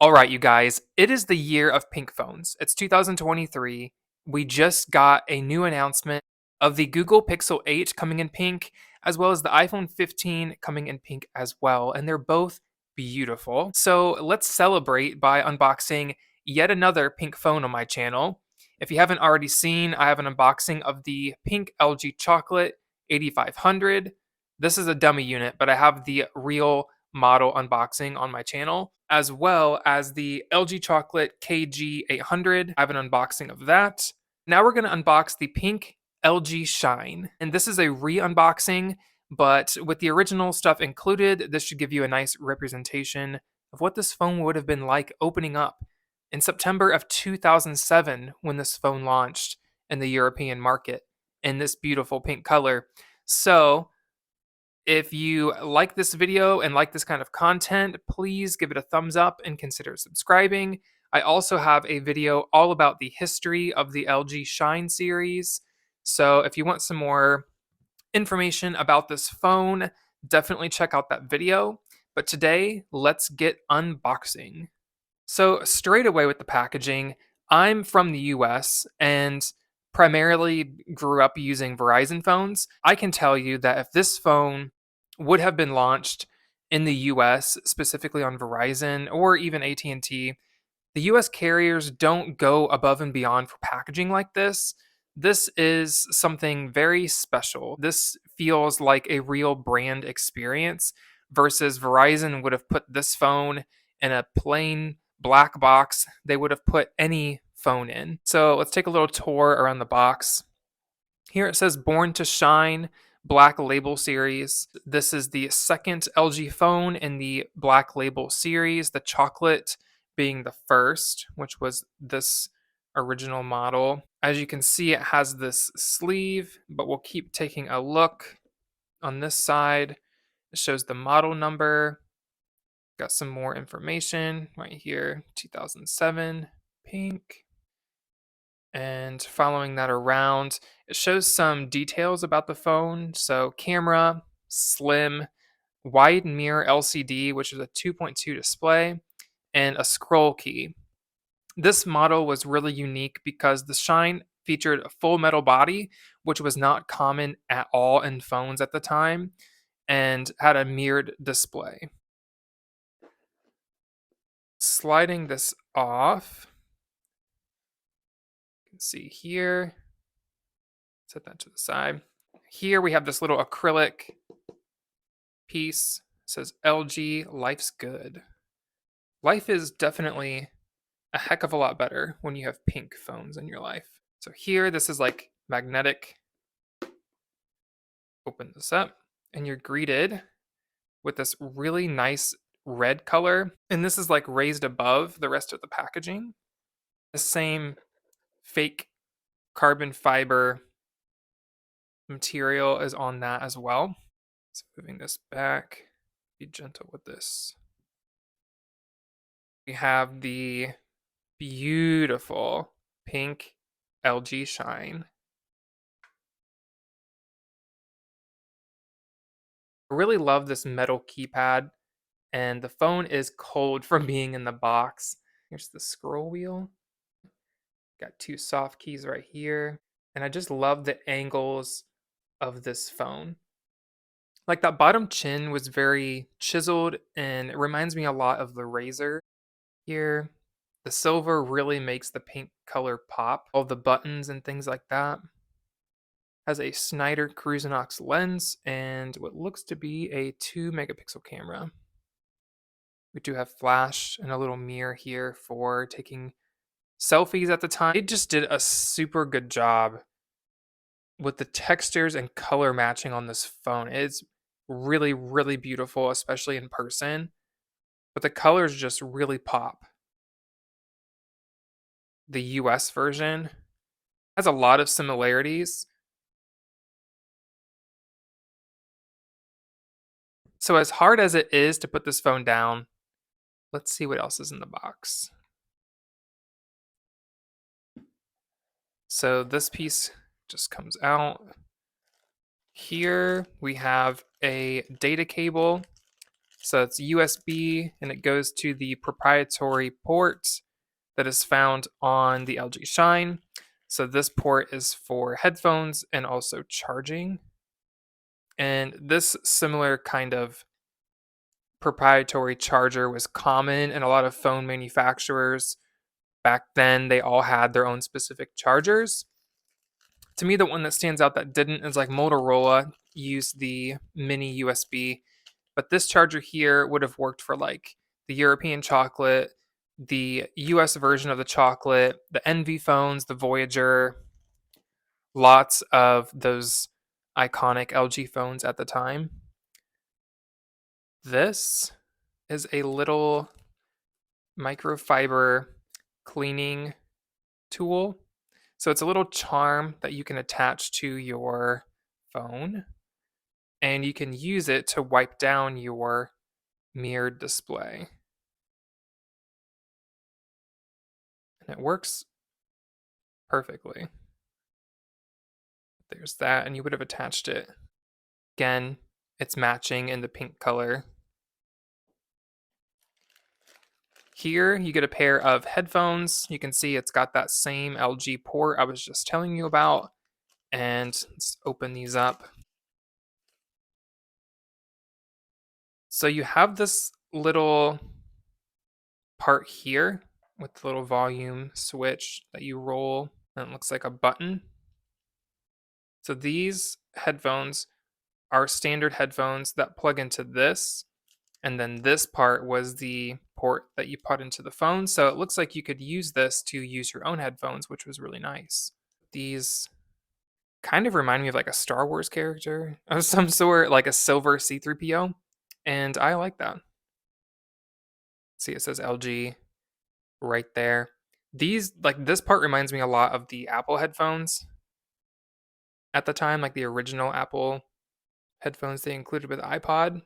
All right, you guys, it is the year of pink phones. It's 2023. We just got a new announcement of the Google Pixel 8 coming in pink, as well as the iPhone 15 coming in pink as well. And they're both beautiful. So let's celebrate by unboxing yet another pink phone on my channel. If you haven't already seen, I have an unboxing of the pink LG Chocolate 8500. This is a dummy unit, but I have the real model unboxing on my channel, as well as the LG Chocolate KG800. I have an unboxing of that. Now we're going to unbox the pink LG Shine. And this is a re-unboxing, but with the original stuff included, this should give you a nice representation of what this phone would have been like opening up in September of 2007 when this phone launched in the European market in this beautiful pink color. So if you like this video and like this kind of content, please give it a thumbs up and consider subscribing. I also have a video all about the history of the LG Shine series. So if you want some more information about this phone, definitely check out that video. But today, let's get unboxing. So, straight away with the packaging, I'm from the US and primarily grew up using Verizon phones. I can tell you that if this phone would have been launched in the US, specifically on Verizon or even AT&T, the US carriers don't go above and beyond for packaging like this. This is something very special. This feels like a real brand experience versus Verizon would have put this phone in a plain black box they would have put any phone in. So let's take a little tour around the box. Here it says Born to Shine Black Label series. This is the second LG phone in the Black Label series, the chocolate being the first, which was this original model. As you can see, it has this sleeve, but we'll keep taking a look. On this side, it shows the model number. Got some more information right here, 2007, pink. And following that around, it shows some details about the phone. So, camera, slim, wide mirror LCD, which is a 2.2 display, and a scroll key. This model was really unique because the Shine featured a full metal body, which was not common at all in phones at the time, and had a mirrored display. Sliding this off, you can see here, set that to the side. Here we have this little acrylic piece. It says LG Life's Good. Life is definitely a heck of a lot better when you have pink phones in your life. So here, this is like magnetic. Open this up, and you're greeted with this really nice red color. And this is like raised above the rest of the packaging. The same fake carbon fiber material is on that as well. So moving this back, be gentle with this. We have the beautiful pink LG Shine. I really love this metal keypad, and the phone is cold from being in the box. Here's the scroll wheel. Got two soft keys right here, and I just love the angles of this phone. Like that bottom chin was very chiseled, and it reminds me a lot of the Razr. Here, the silver really makes the pink color pop. All the buttons and things like that. Has a Snyder Cruisinox lens and what looks to be a 2 megapixel camera. We do have flash and a little mirror here for taking selfies at the time. They just did a super good job with the textures and color matching on this phone. It's really, really beautiful, especially in person. But the colors just really pop. The US version has a lot of similarities. So as hard as it is to put this phone down, let's see what else is in the box. So this piece just comes out. Here we have a data cable So it's USB and it goes to the proprietary port that is found on the LG Shine. So this port is for headphones and also charging. And this similar kind of proprietary charger was common in a lot of phone manufacturers. Back then, they all had their own specific chargers. To me, the one that stands out that didn't is like Motorola used the mini USB, but this charger here would have worked for like the European chocolate, the US version of the chocolate, the Envy phones, the Voyager, lots of those iconic LG phones at the time. This is a little microfiber cleaning tool. So it's a little charm that you can attach to your phone and you can use it to wipe down your mirrored display. And it works perfectly. There's that, and you would have attached it. Again, it's matching in the pink color. Here, you get a pair of headphones. You can see it's got that same LG port I was just telling you about. And let's open these up. So you have this little part here with the little volume switch that you roll, and it looks like a button. So these headphones are standard headphones that plug into this, and then this part was the port that you put into the phone. So it looks like you could use this to use your own headphones, which was really nice. These kind of remind me of like a Star Wars character of some sort, like a silver C3PO, and I like that. See, it says LG right there. These, like this part reminds me a lot of the Apple headphones at the time, like the original Apple headphones they included with iPod.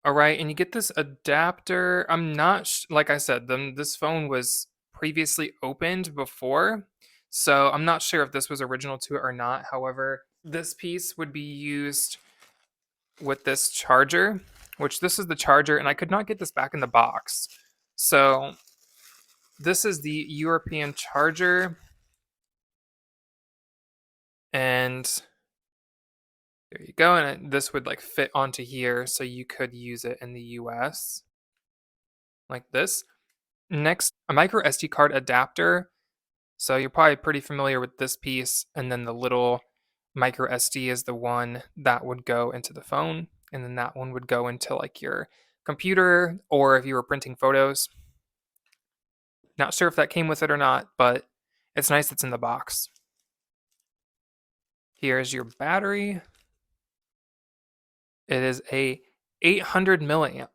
All right, and you get this adapter. I'm not like I said, this phone was previously opened before, so I'm not sure if this was original to it or not. However, this piece would be used with this charger, which this is the charger, and I could not get this back in the box. So this is the European charger, and there you go. And this would like fit onto here, so you could use it in the US like this. Next, a micro SD card adapter. So you're probably pretty familiar with this piece, and then the little micro SD is the one that would go into the phone, and then that one would go into like your computer or if you were printing photos. Not sure if that came with it or not, but it's nice it's in the box. Here's your battery. It is a 800 milliamp.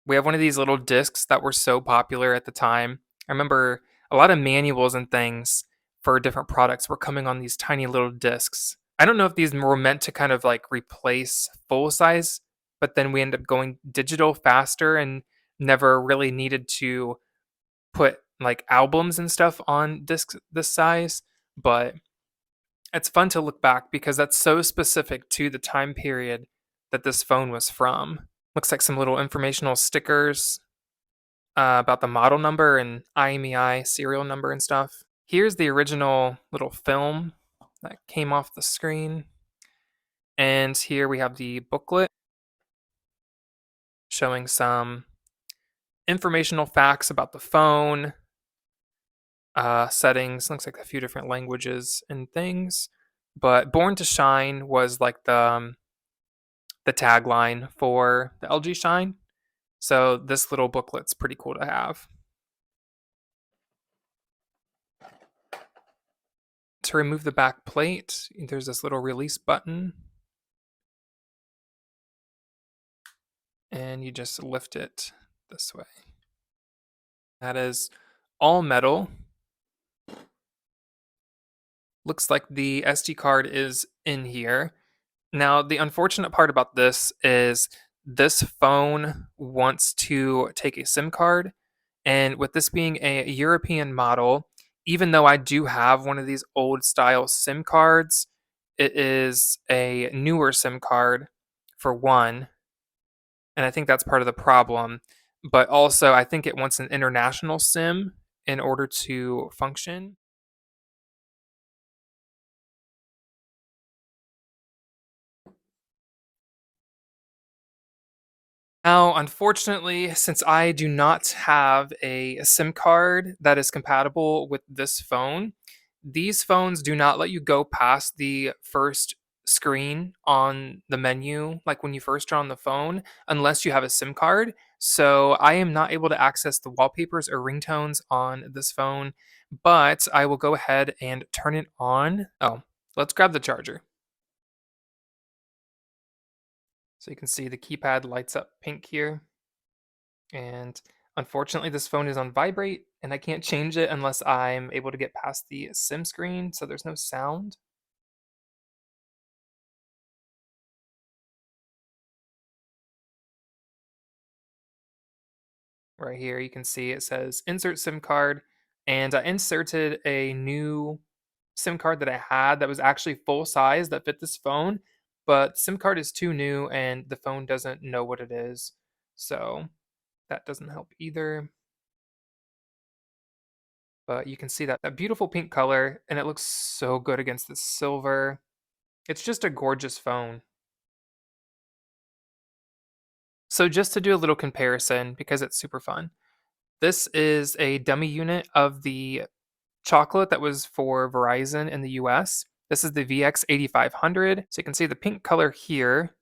We have one of these little discs that were so popular at the time. I remember a lot of manuals and things for different products were coming on these tiny little discs. I don't know if these were meant to kind of like replace full size, but then we ended up going digital faster and never really needed to put like albums and stuff on discs this size. But it's fun to look back because that's so specific to the time period that this phone was from. Looks like some little informational stickers about the model number and IMEI serial number and stuff. Here's the original little film that came off the screen. And here we have the booklet showing some informational facts about the phone, settings. Looks like a few different languages and things. But Born to Shine was like the tagline for the LG Shine. So this little booklet's pretty cool to have. To remove the back plate, there's this little release button. And you just lift it this way. That is all metal. Looks like the SD card is in here. Now, the unfortunate part about this is this phone wants to take a SIM card, and with this being a European model, even though I do have one of these old style SIM cards, it is a newer SIM card for one, and I think that's part of the problem. But also, I think it wants an international SIM in order to function. Now, unfortunately, since I do not have a SIM card that is compatible with this phone, these phones do not let you go past the first screen on the menu, like when you first turn on the phone, unless you have a SIM card. So I am not able to access the wallpapers or ringtones on this phone, but I will go ahead and turn it on. Oh, let's grab the charger. So you can see the keypad lights up pink here. And unfortunately, this phone is on vibrate, and I can't change it unless I'm able to get past the SIM screen, so there's no sound. Right here, you can see it says insert SIM card, and I inserted a new SIM card that I had that was actually full size that fit this phone, but SIM card is too new and the phone doesn't know what it is. So that doesn't help either. But you can see that beautiful pink color, and it looks so good against the silver. It's just a gorgeous phone. So just to do a little comparison, because it's super fun, this is a dummy unit of the chocolate that was for Verizon in the US. This is the VX8500. So you can see the pink color here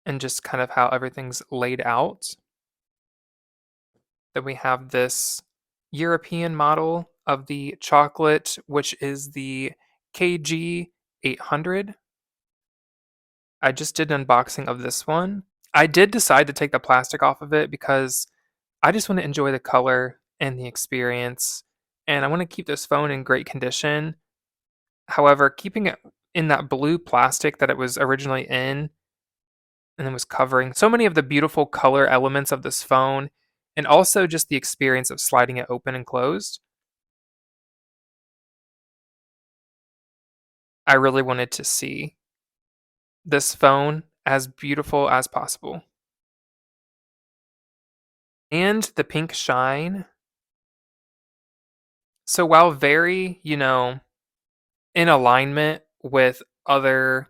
and just kind of how everything's laid out. Then we have this European model of the chocolate, which is the KG800. I just did an unboxing of this one. I did decide to take the plastic off of it because I just want to enjoy the color and the experience, and I want to keep this phone in great condition. However, keeping it in that blue plastic that it was originally in and then was covering so many of the beautiful color elements of this phone, and also just the experience of sliding it open and closed, I really wanted to see this phone as beautiful as possible. And the pink shine. So while very, in alignment with other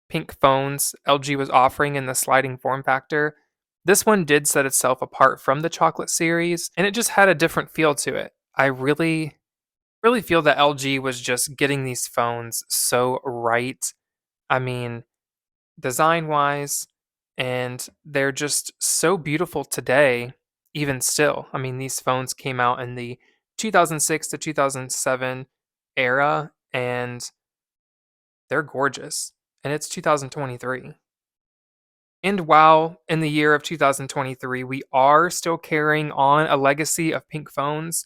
pink phones LG was offering in the sliding form factor, this one did set itself apart from the chocolate series, and it just had a different feel to it. I really feel that LG was just getting these phones so right. I mean, design wise, and they're just so beautiful today, even still. I mean, these phones came out in the 2006 to 2007 era, and they're gorgeous. And it's 2023. And while in the year of 2023, we are still carrying on a legacy of pink phones,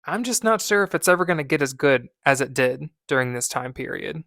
I'm just not sure if it's ever going to get as good as it did during this time period.